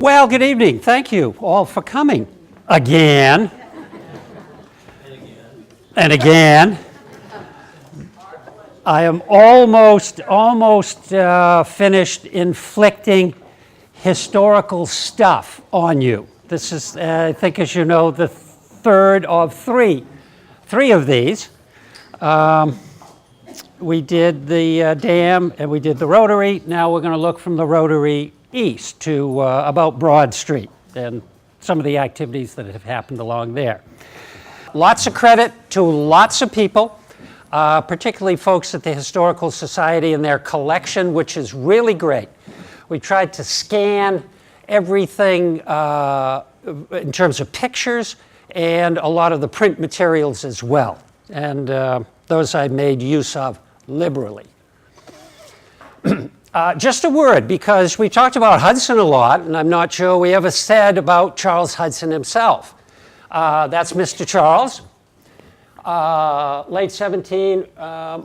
Well, good evening. Thank you all for coming again. And again. I am almost finished inflicting historical stuff on you. This is, I think, as you know, the third of three of these. We did the dam and we did the Rotary. Now we're going to look from the Rotary east to about Broad Street and some of the activities that have happened along there. Lots of credit to lots of people, particularly folks at the Historical Society and their collection, which is really great. We tried to scan everything in terms of pictures and a lot of the print materials as well. And those I made use of liberally. Just a word, because we talked about Hudson a lot, and I'm not sure we ever said about Charles Hudson himself. That's Mr. Charles, late 17,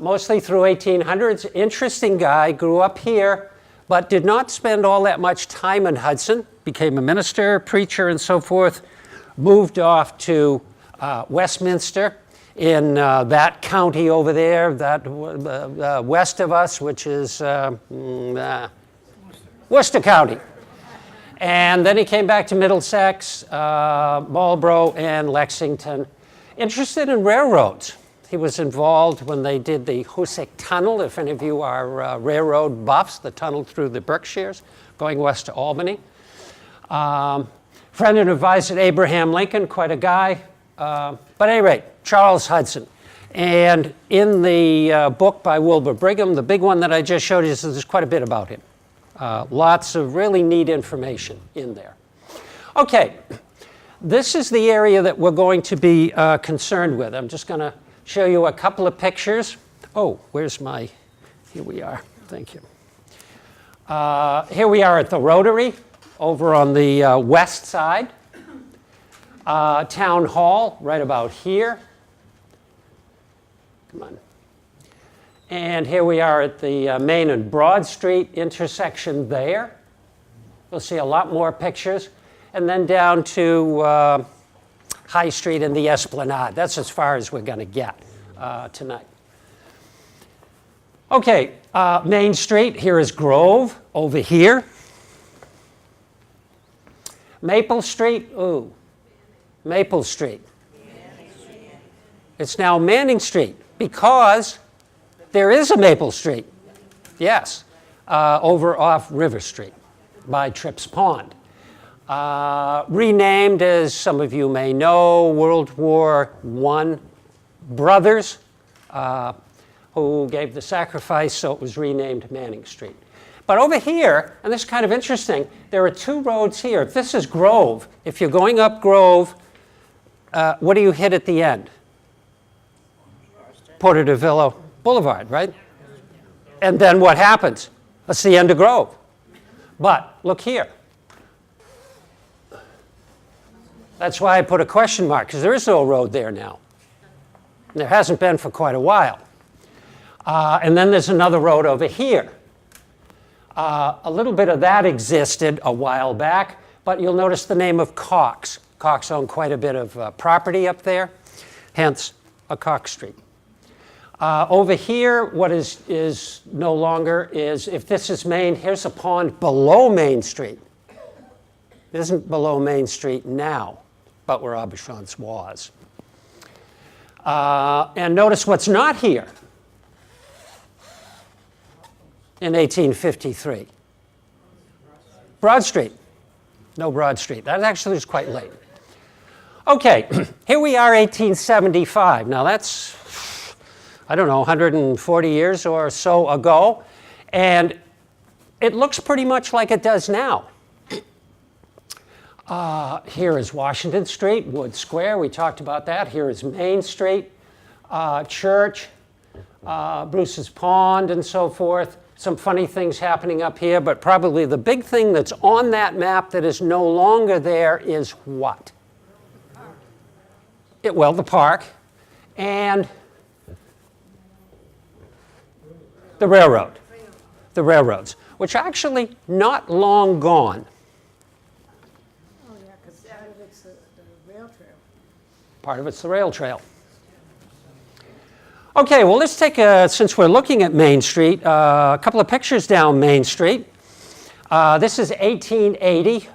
mostly through 1800s. Interesting guy, grew up here, but did not spend all that much time in Hudson. Became a minister, preacher, and so forth. Moved off to Westminster in that county over there, that west of us, which is Worcester County. And then he came back to Middlesex, Marlborough, and Lexington. Interested in railroads. He was involved when they did the Hudson Tunnel, if any of you are railroad buffs, the tunnel through the Berkshires, going west to Albany. Friend and advisor to Abraham Lincoln, quite a guy. But at any rate, Charles Hudson. And in the book by Wilbur Brigham, the big one that I just showed you, there's quite a bit about him. Lots of really neat information in there. Okay, this is the area that we're going to be concerned with. I'm just going to show you a couple of pictures. Oh, where's my, here we are, thank you. Here we are at the Rotary, over on the west side. Town Hall, right about here. Come on. And here we are at the Main and Broad Street intersection there. We'll see a lot more pictures. And then down to High Street and the Esplanade. That's as far as we're going to get tonight. Okay, Main Street, here is Grove, over here. Maple Street, ooh, Maple Street. It's now Manning Street because there is a Maple Street, yes, over off River Street by Tripp's Pond. Renamed, as some of you may know, World War I brothers who gave the sacrifice, so it was renamed Manning Street. But over here, and this is kind of interesting, there are two roads here. This is Grove. If you're going up Grove, what do you hit at the end? Porter de Villa Boulevard, right? And then what happens? That's the end of Grove. But look here. That's why I put a question mark, because there is no road there now. There hasn't been for quite a while. And then there's another road over here. A little bit of that existed a while back, but you'll notice the name of Cox. Cox owned quite a bit of property up there, hence a Cox Street. Over here, what is no longer is, if this is Main, here's a pond below Main Street. It isn't below Main Street now, but where Aubuchon's was. And notice what's not here in 1853. Broad Street. No Broad Street. That actually is quite late. Okay, here we are, 1875. Now that's, I don't know, 140 years or so ago, and it looks pretty much like it does now. Here is Washington Street, Wood Square, we talked about that. Here is Main Street, Church, Bruce's Pond, and so forth. Some funny things happening up here, but probably the big thing that's on that map that is no longer there is what? Well, the park and the railroad. The railroads, which are actually not long gone. Part of it's the rail trail. Okay, well, let's take, since we're looking at Main Street, a couple of pictures down Main Street. This is 1880,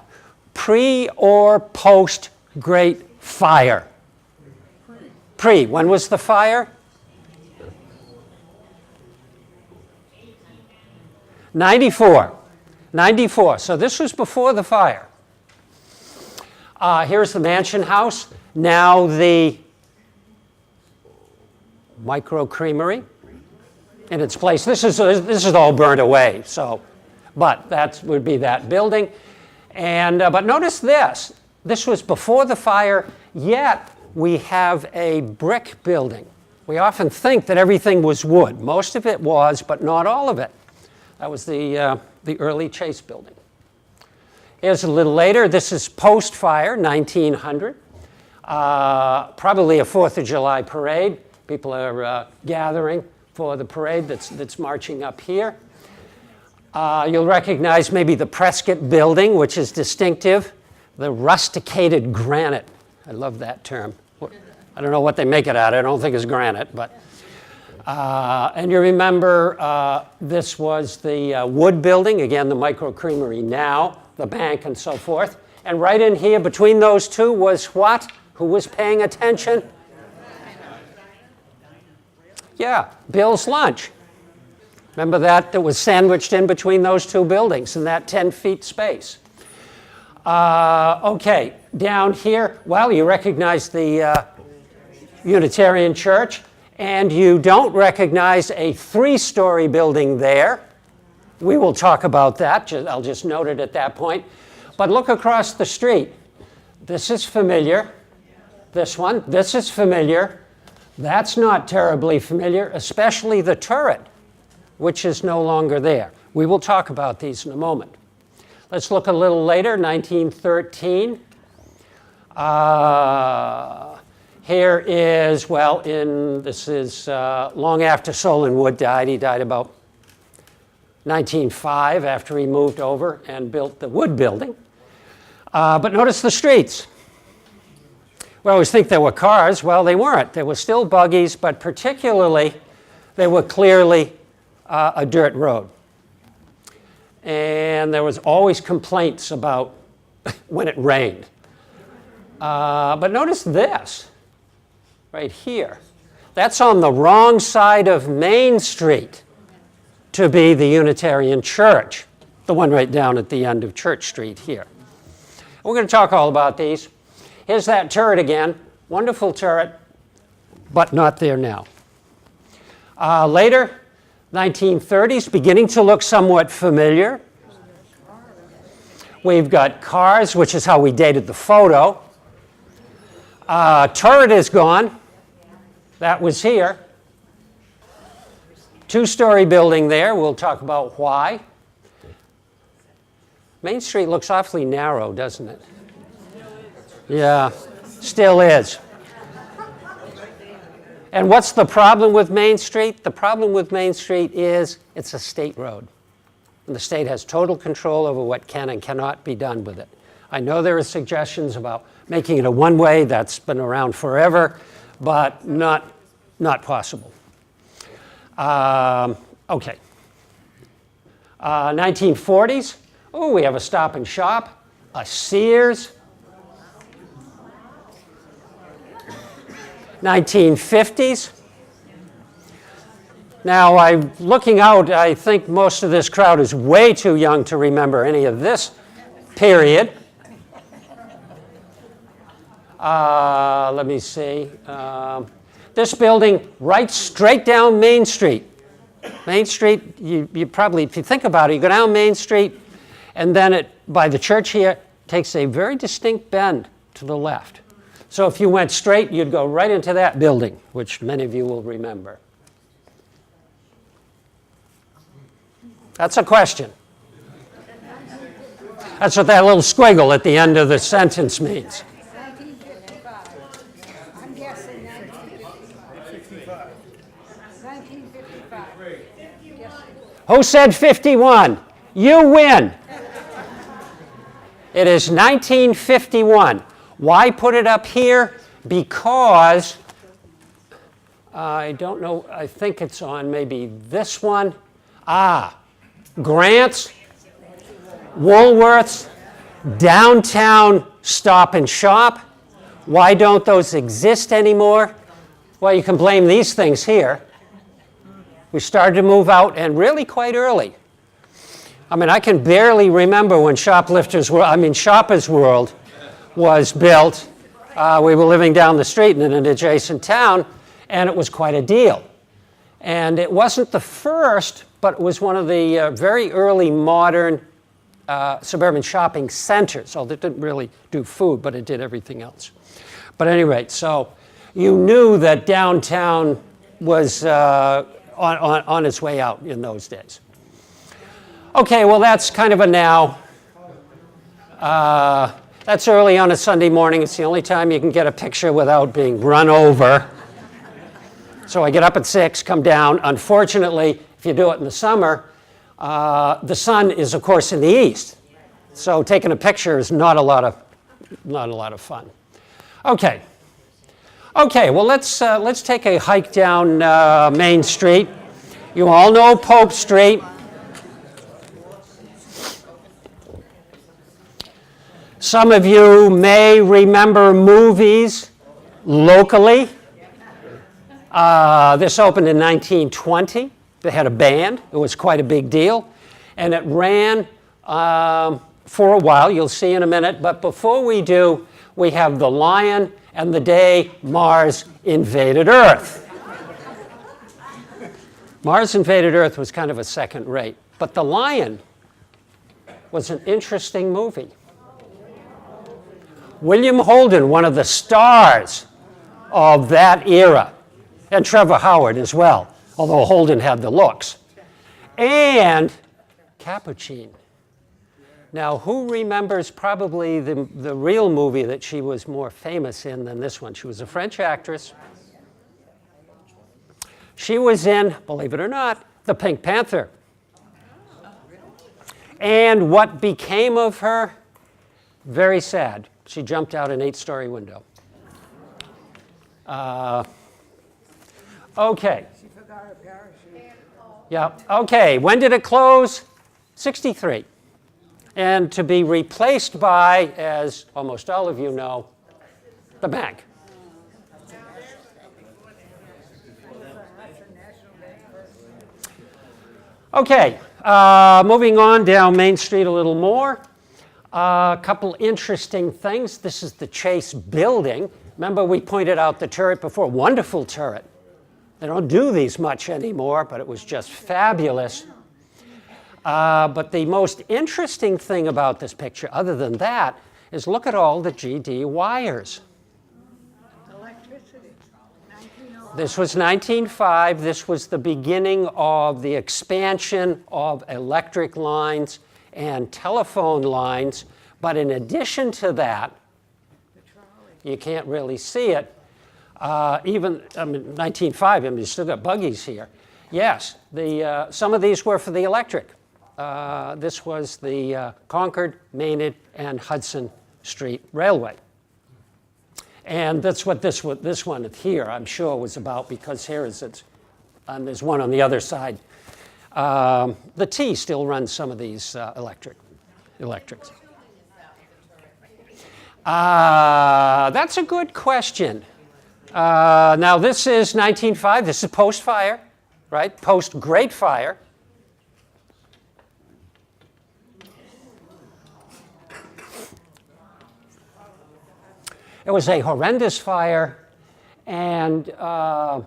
pre or post Great Fire? Pre. When was the fire? 94. 94. So this was before the fire. Here's the Mansion House. Now the Micro Creamery in its place. This is all burned away. So, but that would be that building. And but notice this. This was before the fire. Yet we have a brick building. We often think that everything was wood. Most of it was, but not all of it. That was the early Chase building. Here's a little later. This is post-fire, 1900. Probably a 4th of July parade. People are gathering for the parade that's marching up here. You'll recognize maybe the Prescott building, which is distinctive. The rusticated granite. I love that term. I don't know what they make it out of. I don't think it's granite, but. And you remember this was the wood building, again, the Micro Creamery now, the bank and so forth. And right in here between those two was what? Who was paying attention? Yeah, Bill's Lunch. Remember that was sandwiched in between those two buildings in that 10 feet space. Okay, down here, well, you recognize the Unitarian Church. And you don't recognize a 3-story building there. We will talk about that. I'll just note it at that point. But look across the street. This is familiar. This one. This is familiar. That's not terribly familiar, especially the turret, which is no longer there. We will talk about these in a moment. Let's look a little later, 1913. Here is, well, this is long after Solon Wood died. He died about 1905 after he moved over and built the wood building. But notice the streets. We always think there were cars. Well, they weren't. There were still buggies, but particularly they were clearly a dirt road. And there was always complaints about when it rained. But notice this. Right here. That's on the wrong side of Main Street to be the Unitarian Church, the one right down at the end of Church Street here. We're going to talk all about these. Here's that turret again. Wonderful turret, but not there now. Later, 1930s, beginning to look somewhat familiar. We've got cars, which is how we dated the photo. Turret is gone. That was here. 2-story building there. We'll talk about why. Main Street looks awfully narrow, doesn't it? Yeah, still is. And what's the problem with Main Street? The problem with Main Street is it's a state road. And the state has total control over what can and cannot be done with it. I know there are suggestions about making it a one-way. That's been around forever, but not possible. Okay. 1940s. Oh, we have a Stop and Shop, a Sears. 1950s. Now, I'm looking out, I think most of this crowd is way too young to remember any of this period. Let me see. This building right straight down Main Street. Main Street, you probably, if you think about it, you go down Main Street, and then by the church here, takes a very distinct bend to the left. So if you went straight, you'd go right into that building, which many of you will remember. That's a question. That's what that little squiggle at the end of the sentence means. 1955. I'm guessing 1955. 1955. Who said 51? You win. It is 1951. Why put it up here? because I don't know, I think it's on maybe this one. Grant's, Woolworths, downtown Stop and Shop. Why don't those exist anymore? Well, you can blame these things here. We started to move out, and really quite early. I mean, I can barely remember when Shoppers World was built. We were living down the street in an adjacent town, and it was quite a deal. And it wasn't the first, but it was one of the very early modern suburban shopping centers. Although it didn't really do food, but it did everything else. But at any rate, so you knew that downtown was on its way out in those days. Okay, well, that's kind of a now. That's early on a Sunday morning. It's the only time you can get a picture without being run over. So I get up at 6, come down. Unfortunately, if you do it in the summer, the sun is, of course, in the east. So taking a picture is not a lot of fun. Okay. Okay, well, let's take a hike down Main Street. You all know Polk Street. Some of you may remember movies locally. This opened in 1920. They had a band. It was quite a big deal. And it ran for a while. You'll see in a minute. But before we do, we have The Lion and the Day Mars Invaded Earth. Mars Invaded Earth was kind of a second rate. But The Lion was an interesting movie. William Holden, one of the stars of that era, and Trevor Howard as well, although Holden had the looks, and Capuchin. Now, who remembers probably the real movie that she was more famous in than this one? She was a French actress. She was in, believe it or not, The Pink Panther. And what became of her? Very sad. She jumped out an 8-story window. Okay. She forgot her parachute. Yeah. Okay. When did it close? 63. And to be replaced by, as almost all of you know, the bank. Okay. Moving on down Main Street a little more. A couple interesting things. This is the Chase building. Remember we pointed out the turret before. Wonderful turret. They don't do these much anymore, but it was just fabulous. But the most interesting thing about this picture, other than that, is look at all the GD wires. Electricity. 1905. This was 1905. This was the beginning of the expansion of electric lines and telephone lines. But in addition to that, you can't really see it. 1905, you still got buggies here. Yes, some of these were for the electric. This was the Concord, Maynard, and Hudson Street Railway. And that's what this one here, I'm sure, was about, because here is it, and there's one on the other side. The T still runs some of these electrics. That's a good question. Now, this is 1905. This is post-fire, right? Post-Great Fire. It was a horrendous fire, and of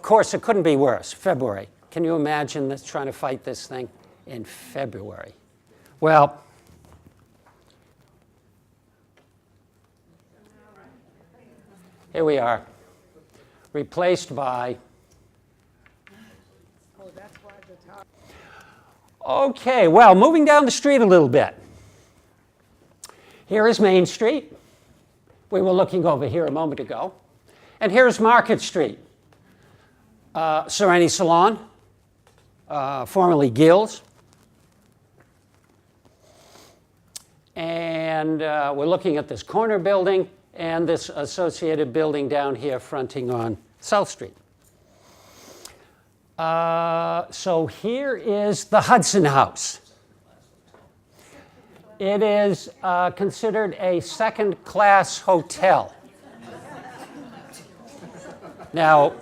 course, it couldn't be worse. February. Can you imagine this, trying to fight this thing in February? Well, here we are, replaced by. Oh, that's why the top. Okay, well, moving down the street a little bit. Here is Main Street. We were looking over here a moment ago. And here's Market Street. Sereni Salon, formerly Gill's. And we're looking at this corner building, and this associated building down here fronting on South Street. So here is the Hudson House. It is considered a second-class hotel. Now,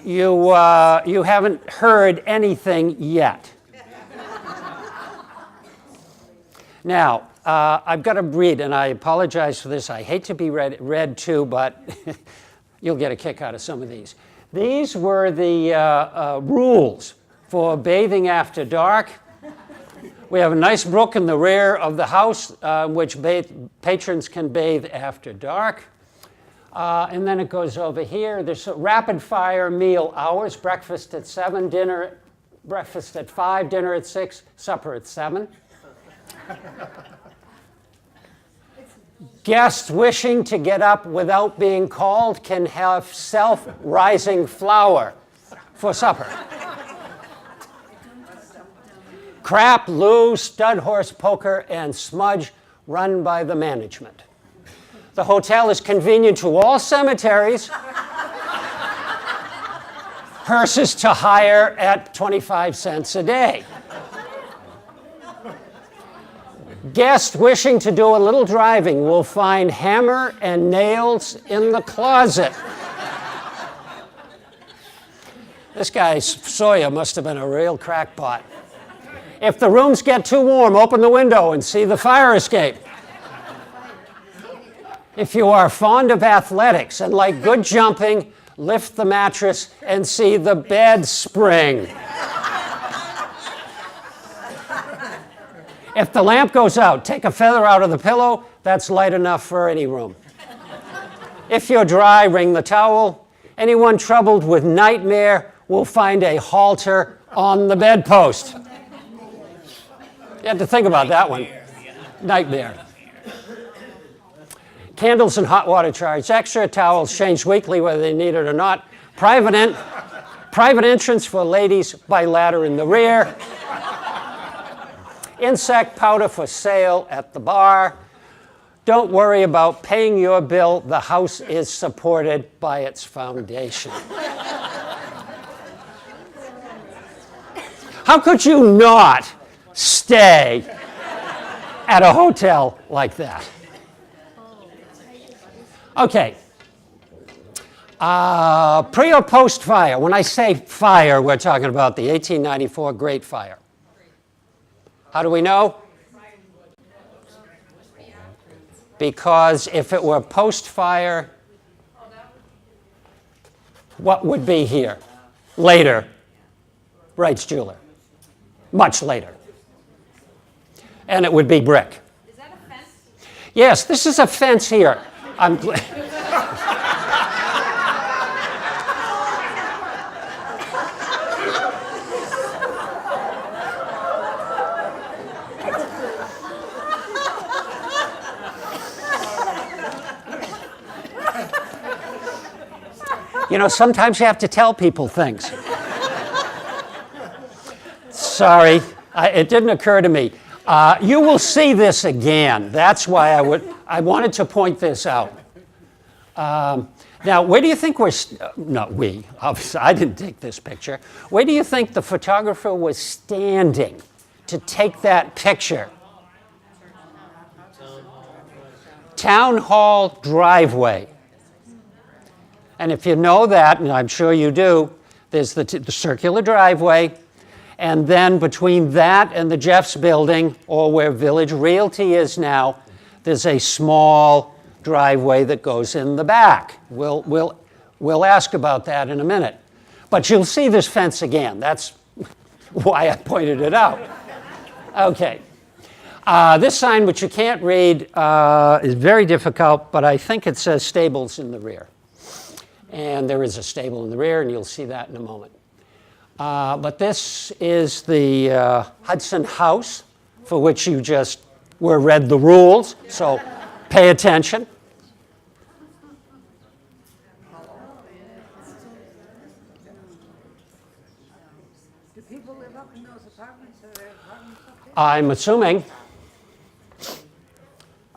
you haven't heard anything yet. Now, I've got to read, and I apologize for this. I hate to be read to, but you'll get a kick out of some of these. These were the rules for bathing after dark. We have a nice brook in the rear of the house which patrons can bathe after dark. And then it goes over here. There's rapid fire meal hours, breakfast at 7, breakfast at 5, dinner at 6, supper at 7. Guests wishing to get up without being called can have self-rising flour for supper. Crap, loo, stud horse poker, and smudge run by the management. The hotel is convenient to all cemeteries. Hearses to hire at 25 cents a day. Guests wishing to do a little driving will find hammer and nails in the closet. This guy, Sawyer, must have been a real crackpot. If the rooms get too warm, open the window and see the fire escape. If you are fond of athletics and like good jumping, lift the mattress and see the bed spring. If the lamp goes out, take a feather out of the pillow. That's light enough for any room. If you're dry, wring the towel. Anyone troubled with nightmare will find a halter on the bedpost. You had to think about that one. Nightmare. Candles and hot water charged extra. Towels changed weekly whether they need it or not. Private entrance for ladies by ladder in the rear. Insect powder for sale at the bar. Don't worry about paying your bill. The house is supported by its foundation. How could you not stay at a hotel like that? Okay. Pre or post fire? When I say fire, we're talking about the 1894 Great Fire. How do we know? Because if it were post-fire, what would be here? Later, writes Jeweler. Much later. And it would be brick. Is that a fence? Yes, this is a fence here. You know, sometimes you have to tell people things. Sorry, it didn't occur to me. You will see this again. That's why I wanted to point this out. Now, where do you think not we, obviously, I didn't take this picture. Where do you think the photographer was standing to take that picture? Town Hall driveway. And if you know that, and I'm sure you do, there's the circular driveway, and then between that and the Jeffs building, or where Village Realty is now, there's a small driveway that goes in the back. We'll ask about that in a minute. But you'll see this fence again. That's why I pointed it out. Okay. This sign, which you can't read, is very difficult, but I think it says stables in the rear. And there is a stable in the rear, and you'll see that in a moment. But this is the Hudson House, for which you just were read the rules, so pay attention. Do people live up in those apartments? Are there apartments up there? I'm assuming.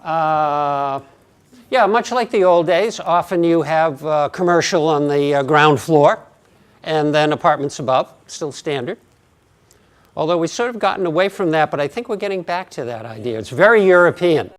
Yeah, much like the old days, often you have commercial on the ground floor and then apartments above, still standard. Although we've sort of gotten away from that, but I think we're getting back to that idea. It's very European.